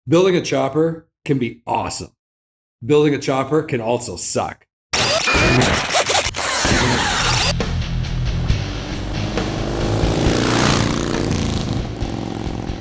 Building a chopper can be awesome. Building a chopper can also suck.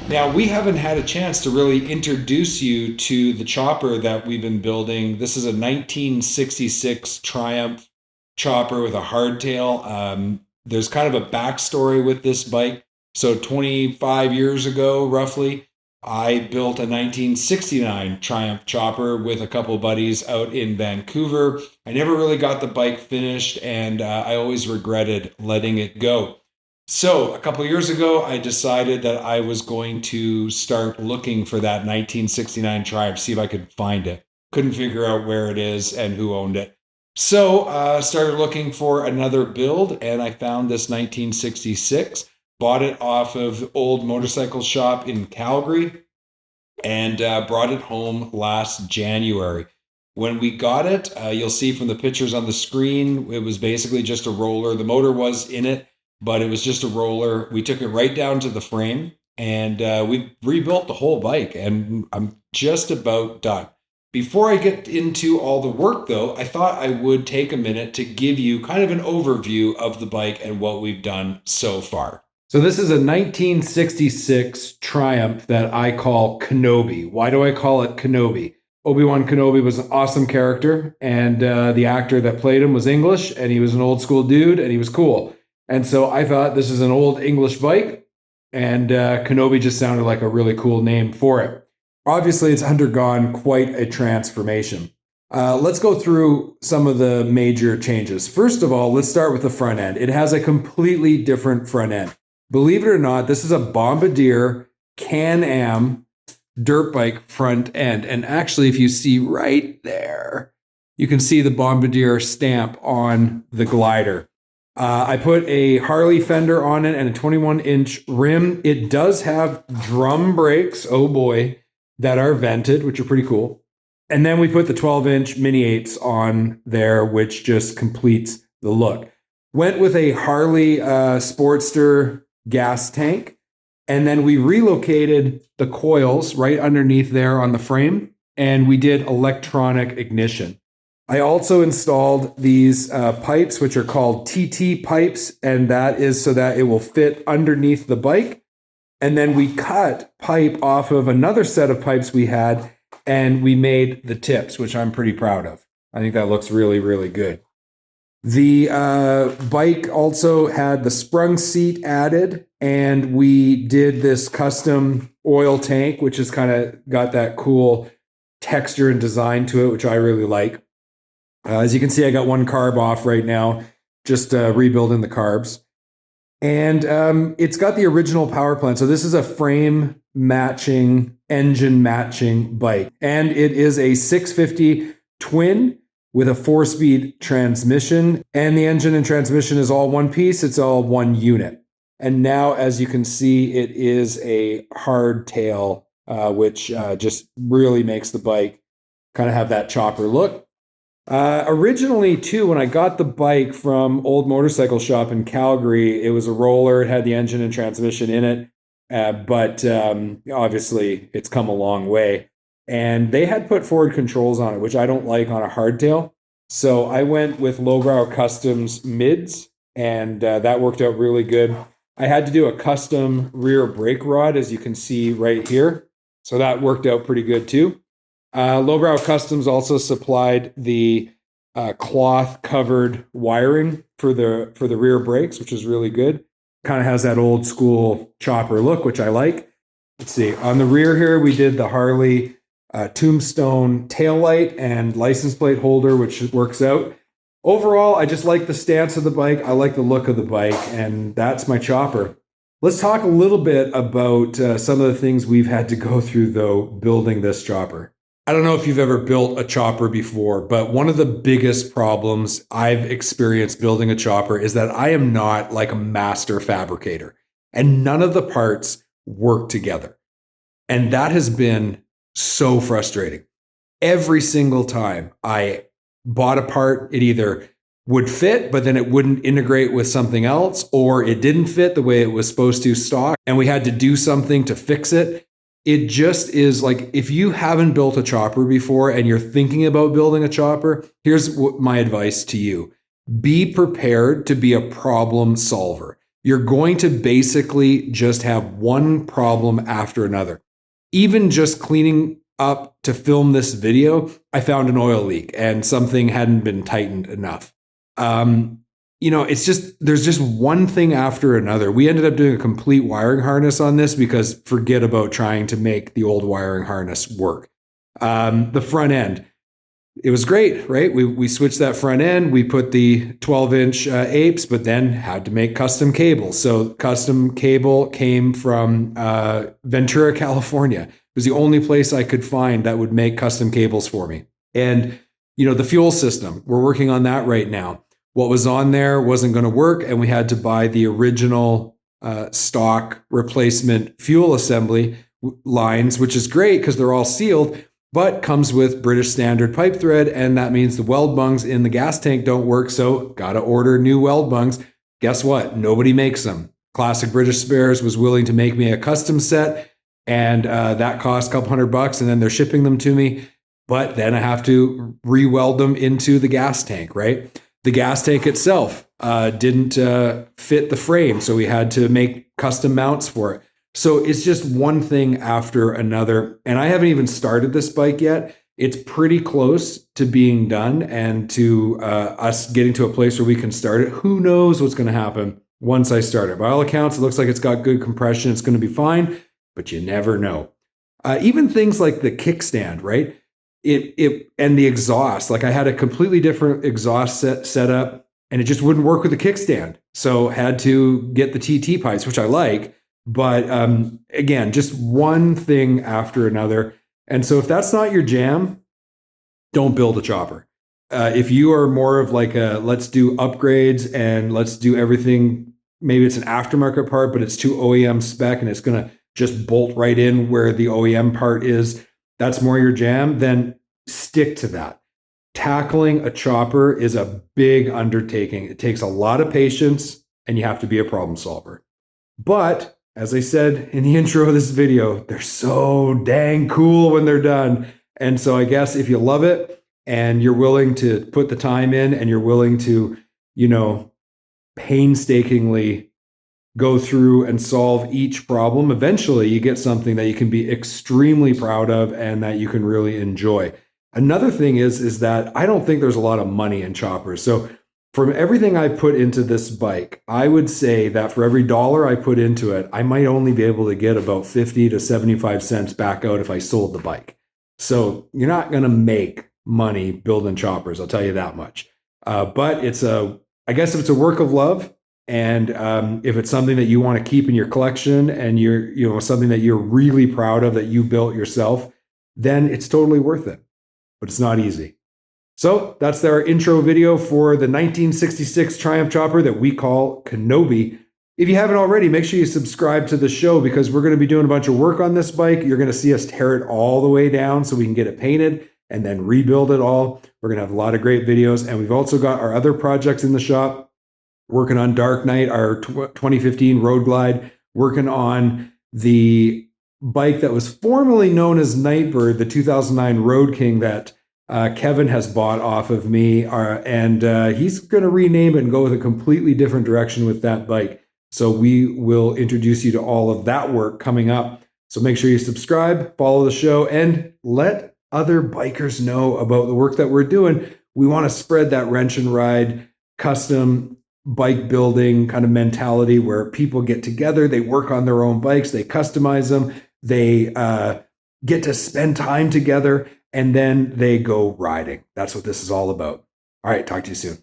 Now, we haven't had a chance to really introduce you to the chopper that we've been building. This is a 1966 Triumph chopper with a hardtail. There's kind of a backstory with this bike. So 25 years ago, roughly, I built a 1969 Triumph chopper with a couple of buddies out in Vancouver. I never really got the bike finished, and I always regretted letting it go. So a couple of years ago, I decided that I was going to start looking for that 1969 Triumph, see if I could find it. Couldn't figure out where it is and who owned it. So started looking for another build, and I found this 1966. Bought it off of old motorcycle shop in Calgary and brought it home last January. When we got it, you'll see from the pictures on the screen, it was basically just a roller. The motor was in it, but it was just a roller. We took it right down to the frame, and we rebuilt the whole bike, and I'm just about done. Before I get into all the work, though, I thought I would take a minute to give you kind of an overview of the bike and what we've done so far. So this is a 1966 Triumph that I call Kenobi. Why do I call it Kenobi? Obi-Wan Kenobi was an awesome character, and the actor that played him was English, and he was an old school dude, and he was cool. And so I thought this is an old English bike, and Kenobi just sounded like a really cool name for it. Obviously, it's undergone quite a transformation. Let's go through some of the major changes. First of all, let's start with the front end. It has a completely different front end. Believe it or not, this is a Bombardier Can-Am dirt bike front end. And actually, if you see right there, you can see the Bombardier stamp on the glider. I put a Harley fender on it and a 21-inch rim. It does have drum brakes, oh boy, that are vented, which are pretty cool. And then we put the 12-inch Mini 8s on there, which just completes the look. Went with a Harley Sportster gas tank, and then we relocated the coils right underneath there on the frame, and we did electronic ignition. I also installed these pipes, which are called TT pipes, and that is so that it will fit underneath the bike. And then we cut pipe off of another set of pipes we had, and we made the tips, which I'm pretty proud of. I think that looks really, really good. The bike also had the sprung seat added, and we did this custom oil tank, which has kind of got that cool texture and design to it, which I really like. As you can see, I got one carb off right now, just rebuilding the carbs. And it's got the original power plant. So this is a frame matching, engine matching bike. And it is a 650 twin with a 4-speed transmission. And the engine and transmission is all one piece. It's all one unit. And now, as you can see, it is a hardtail, which just really makes the bike kind of have that chopper look. Originally, too, when I got the bike from old motorcycle shop in Calgary, it was a roller. It had the engine and transmission in it. But obviously, it's come a long way. And they had put forward controls on it, which I don't like on a hardtail. So I went with Lowbrow Customs mids, and that worked out really good. I had to do a custom rear brake rod, as you can see right here. So that worked out pretty good, too. Lowbrow Customs also supplied the cloth-covered wiring for the rear brakes, which is really good. Kind of has that old school chopper look, which I like. Let's see. On the rear here, we did the Harley Tombstone taillight and license plate holder, which works out. Overall, I just like the stance of the bike. I like the look of the bike, and that's my chopper. Let's talk a little bit about some of the things we've had to go through, though, building this chopper. I don't know if you've ever built a chopper before, but one of the biggest problems I've experienced building a chopper is that I am not like a master fabricator, and none of the parts work together. And that has been so frustrating. Every single time I bought a part, it either would fit, but then it wouldn't integrate with something else, or it didn't fit the way it was supposed to stock, and we had to do something to fix it. it just is like, if you haven't built a chopper before and you're thinking about building a chopper, here's my advice to you. Be prepared to be a problem solver. You're going to basically just have one problem after another. Even just cleaning up to film this video, I found an oil leak and something hadn't been tightened enough. It's just, there's just one thing after another. We ended up doing a complete wiring harness on this because forget about trying to make the old wiring harness work. The front end, it was great, right? We switched that front end. We put the 12-inch apes, but then had to make custom cables. So custom cable came from Ventura, California. It was the only place I could find that would make custom cables for me. And, the fuel system, we're working on that right now. What was on there wasn't going to work, and we had to buy the original stock replacement fuel assembly lines, which is great because they're all sealed, but comes with British standard pipe thread, and that means the weld bungs in the gas tank don't work, so got to order new weld bungs. Guess what? Nobody makes them. Classic British Spares was willing to make me a custom set, and that cost a couple $100, and then they're shipping them to me, but then I have to re-weld them into the gas tank, right? The gas tank itself didn't fit the frame, so we had to make custom mounts for it. So it's just one thing after another. And I haven't even started this bike yet. It's pretty close to being done and to us getting to a place where we can start it. Who knows what's going to happen once I start it? By all accounts, it looks like it's got good compression. It's going to be fine, but you never know. Even things like the kickstand, right? It and the exhaust, like I had a completely different exhaust set up and it just wouldn't work with the kickstand. So had to get the TT pipes, which I like, but again, just one thing after another. And so if that's not your jam, don't build a chopper. If you are more of like let's do upgrades and let's do everything, maybe it's an aftermarket part, but it's to OEM spec and it's going to just bolt right in where the OEM part is, that's more your jam, then stick to that. Tackling a chopper is a big undertaking. It takes a lot of patience and you have to be a problem solver. But as I said in the intro of this video, they're so dang cool when they're done. And so I guess if you love it and you're willing to put the time in and you're willing to, painstakingly go through and solve each problem, eventually you get something that you can be extremely proud of and that you can really enjoy. Another thing is that I don't think there's a lot of money in choppers. So from everything I put into this bike, I would say that for every dollar I put into it, I might only be able to get about 50 to 75 cents back out if I sold the bike. So you're not going to make money building choppers, I'll tell you that much. But I guess if it's a work of love, and if it's something that you want to keep in your collection and you're something that you're really proud of that you built yourself, then it's totally worth it. But it's not easy. So that's our intro video for the 1966 Triumph chopper that we call Kenobi. If you haven't already, make sure you subscribe to the show because we're going to be doing a bunch of work on this bike. You're going to see us tear it all the way down so we can get it painted and then rebuild it all. We're going to have a lot of great videos. And we've also got our other projects in the shop. Working on Dark Knight, our 2015 Road Glide, working on the bike that was formerly known as Nightbird, the 2009 Road King that Kevin has bought off of me, and he's going to rename it and go with a completely different direction with that bike. So we will introduce you to all of that work coming up. So make sure you subscribe, follow the show, and let other bikers know about the work that we're doing. We want to spread that wrench and ride custom bike building kind of mentality where people get together, they work on their own bikes, they customize them, they get to spend time together, and then they go riding. That's what this is all about. All right, talk to you soon.